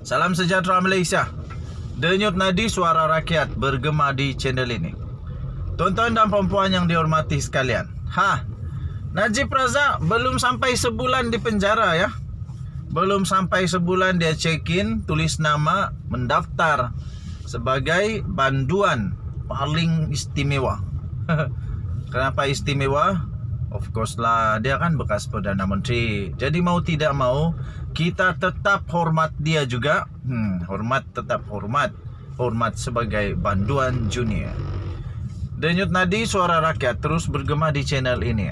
Salam sejahtera Malaysia. Denyut nadi suara rakyat bergema di channel ini. Tuan-tuan dan puan-puan yang dihormati sekalian. Najib Razak belum sampai sebulan di penjara ya. Belum sampai sebulan dia check-in, tulis nama, mendaftar sebagai banduan paling istimewa. Kenapa istimewa? Of course lah, dia kan bekas Perdana Menteri. Jadi mau tidak mau, kita tetap hormat dia juga. Hormat, tetap hormat. Hormat sebagai banduan junior. Denyut nadi suara rakyat terus bergema di channel ini.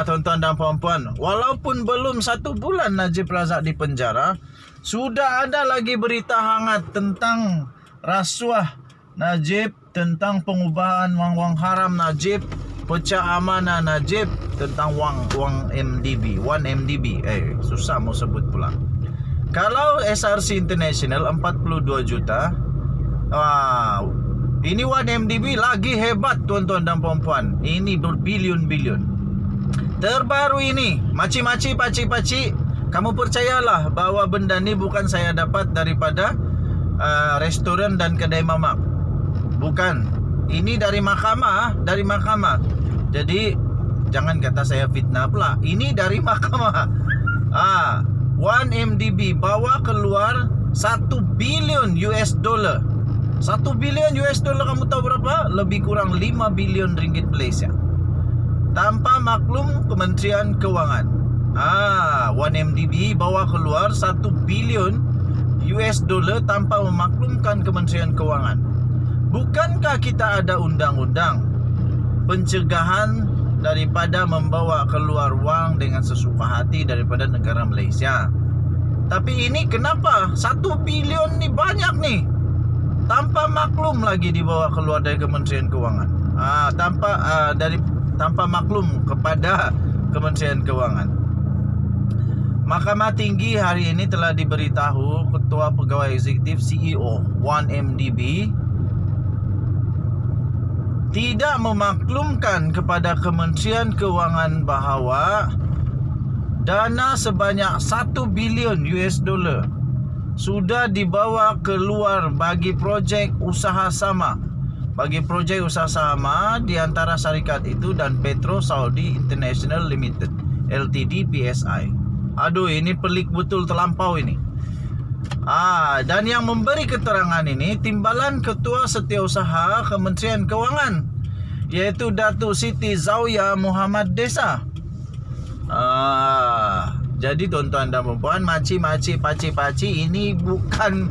Tuan-tuan dan puan-puan, walaupun belum 1 bulan Najib Razak di penjara, sudah ada lagi berita hangat tentang rasuah Najib, tentang pengubahan wang-wang haram Najib, pecah amanah Najib, tentang wang MDB, 1 MDB. Susah mau sebut pula. Kalau SRC International 42 juta, ini 1 MDB lagi hebat tuan-tuan dan puan-puan. Ini berbilion-bilion. Terbaru ini, maci-maci, paci-paci, kamu percayalah bahwa benda ni bukan saya dapat daripada restoran dan kedai mamak. Bukan. Ini dari mahkamah, Jadi jangan kata saya fitnah pula. Ini dari mahkamah. 1 MDB bawa keluar 1 bilion US dollar. 1 bilion US dollar kamu tahu berapa? Lebih kurang 5 bilion ringgit Malaysia. Tanpa maklum Kementerian Kewangan. 1 MDB bawa keluar 1 bilion US dollar tanpa memaklumkan Kementerian Kewangan. Bukankah kita ada undang-undang pencegahan daripada membawa keluar wang dengan sesuka hati daripada negara Malaysia? Tapi ini kenapa 1 bilion ni banyak nih, tanpa maklum lagi dibawa keluar dari Kementerian Kewangan, tanpa maklum kepada Kementerian Kewangan. Mahkamah Tinggi hari ini telah diberitahu Ketua Pegawai Eksekutif CEO 1 MDB tidak memaklumkan kepada Kementerian Kewangan bahawa dana sebanyak 1 bilion US dollar sudah dibawa keluar bagi projek usaha sama. Bagi projek usaha sama di antara syarikat itu dan Petro Saudi International Limited Ltd PSI. Ini pelik betul, terlampau ini. Dan yang memberi keterangan ini Timbalan Ketua Setiausaha Kementerian Kewangan, yaitu Datuk Siti Zawiya Muhammad Desa. Jadi tuan-tuan dan puan-puan, maci-maci, paci-paci ini bukan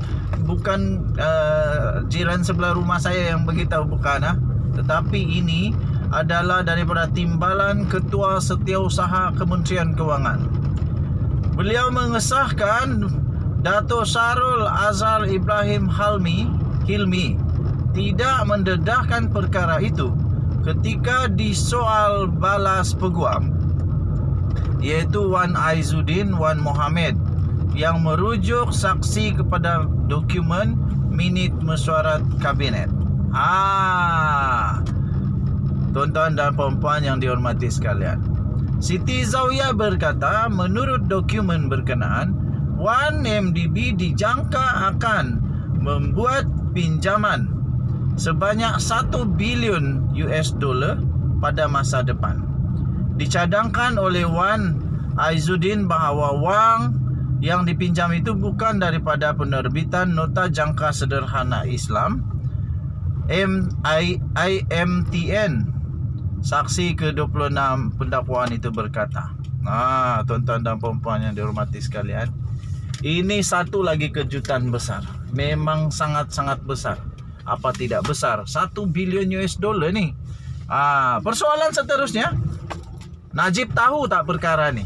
jiran sebelah rumah saya yang beritahu, bukan. Tetapi ini adalah daripada Timbalan Ketua Setiausaha Kementerian Kewangan. Beliau mengesahkan Dato' Syahrul Azhar Ibrahim Hilmi tidak mendedahkan perkara itu ketika disoal balas peguam, yaitu Wan Aizuddin Wan Mohammed, yang merujuk saksi kepada dokumen minit mesyuarat kabinet. Tuan-tuan dan puan-puan yang dihormati sekalian, Siti Zawiya berkata menurut dokumen berkenaan 1 MDB dijangka akan membuat pinjaman sebanyak 1 bilion US dollar pada masa depan. Dicadangkan oleh Wan Aizuddin bahawa wang yang dipinjam itu bukan daripada penerbitan Nota Jangka Sederhana Islam IMTN. Saksi ke-26 pendakwaan itu berkata. Tuan-tuan dan puan-puan yang dihormati sekalian, ini satu lagi kejutan besar. Memang sangat-sangat besar. Apa tidak besar? 1 bilion US dollar ni. Persoalan seterusnya, Najib tahu tak perkara ni?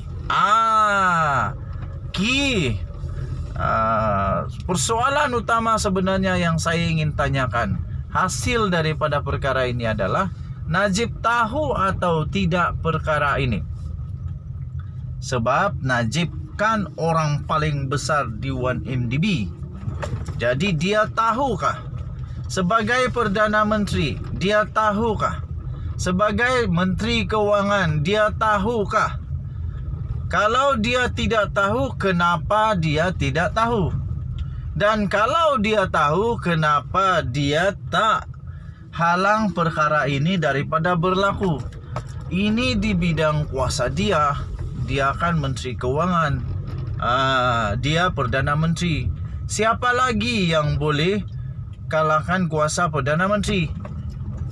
Persoalan utama sebenarnya yang saya ingin tanyakan, hasil daripada perkara ini adalah Najib tahu atau tidak perkara ini? Sebab Najib kan orang paling besar di 1 MDB. Jadi dia tahukah? Sebagai Perdana Menteri, dia tahukah? Sebagai Menteri Kewangan, dia tahukah Kalau dia tidak tahu, kenapa dia tidak tahu? Dan kalau dia tahu, kenapa dia tak halang perkara ini daripada berlaku? Ini di bidang kuasa dia. Dia kan Menteri Keuangan. Dia Perdana Menteri. Siapa lagi yang boleh kalahkan kuasa Perdana Menteri?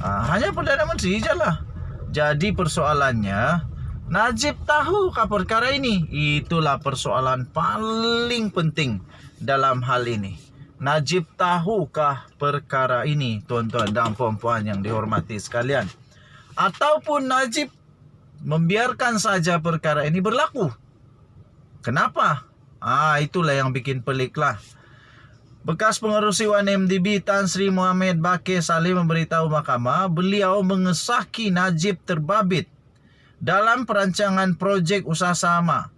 Hanya Perdana Menteri je lah. Jadi persoalannya, Najib tahukah perkara ini? Itulah persoalan paling penting dalam hal ini. Najib tahukah perkara ini, tuan-tuan dan puan-puan yang dihormati sekalian? Ataupun Najib membiarkan saja perkara ini berlaku? Kenapa? Itulah yang bikin pelik lah. Bekas pengerusi 1MDB Tan Sri Muhammad Bakir Saleh memberitahu mahkamah beliau mengesahki Najib terbabit dalam perancangan projek usaha sama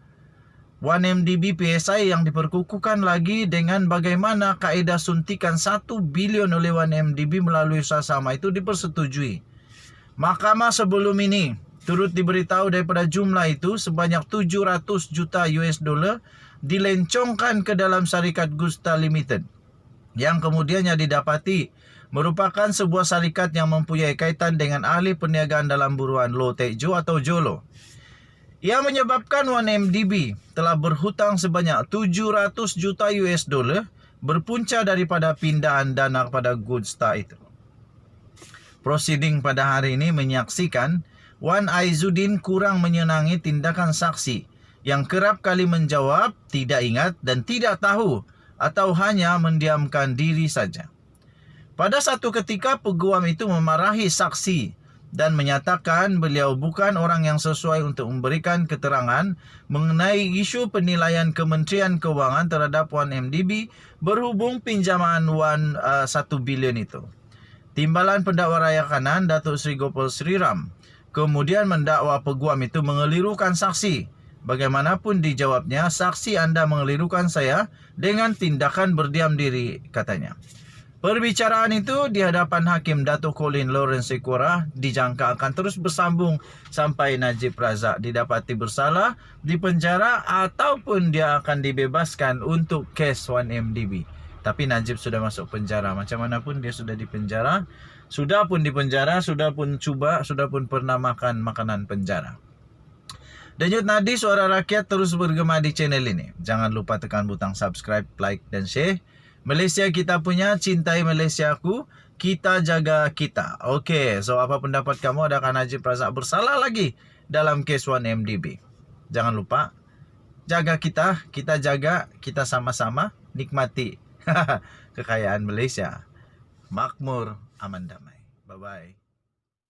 1MDB PSI yang diperkukuhkan lagi dengan bagaimana kaedah suntikan 1 bilion oleh 1MDB melalui usaha sama itu dipersetujui. Mahkamah sebelum ini turut diberitahu daripada jumlah itu sebanyak 700 juta US dollar dilencongkan ke dalam syarikat Gusta Limited yang kemudiannya didapati merupakan sebuah syarikat yang mempunyai kaitan dengan ahli perniagaan dalam buruan Low Tech Jo atau Jolo. Ia menyebabkan 1MDB telah berhutang sebanyak 700 juta US dollar berpunca daripada pindahan dana kepada Gusta itu. Proceeding pada hari ini menyaksikan Wan Aizuddin kurang menyenangi tindakan saksi yang kerap kali menjawab tidak ingat dan tidak tahu atau hanya mendiamkan diri saja. Pada satu ketika peguam itu memarahi saksi dan menyatakan beliau bukan orang yang sesuai untuk memberikan keterangan mengenai isu penilaian Kementerian Keuangan terhadap 1MDB berhubung pinjaman 1 bilion itu. Timbalan pendakwa raya kanan Datuk Seri Gopal Sriram kemudian mendakwa peguam itu mengelirukan saksi. Bagaimanapun dijawabnya, saksi anda mengelirukan saya dengan tindakan berdiam diri, katanya. Perbicaraan itu di hadapan Hakim Datuk Colin Lawrence Sequora dijangka akan terus bersambung sampai Najib Razak didapati bersalah, dipenjara ataupun dia akan dibebaskan untuk kes 1MDB. Tapi Najib sudah masuk penjara. Macam mana pun dia sudah dipenjara, sudah pun dipenjara, sudah pun pernah makan makanan penjara. Denyut nadi suara rakyat terus bergema di channel ini. Jangan lupa tekan butang subscribe, like dan share. Malaysia kita punya, cintai Malaysiaku, kita jaga kita. Okey, so apa pendapat kamu? Adakah Najib Razak bersalah lagi dalam kes 1MDB? Jangan lupa jaga kita jaga, kita sama-sama nikmati kekayaan Malaysia. Makmur, aman, damai. Bye-bye.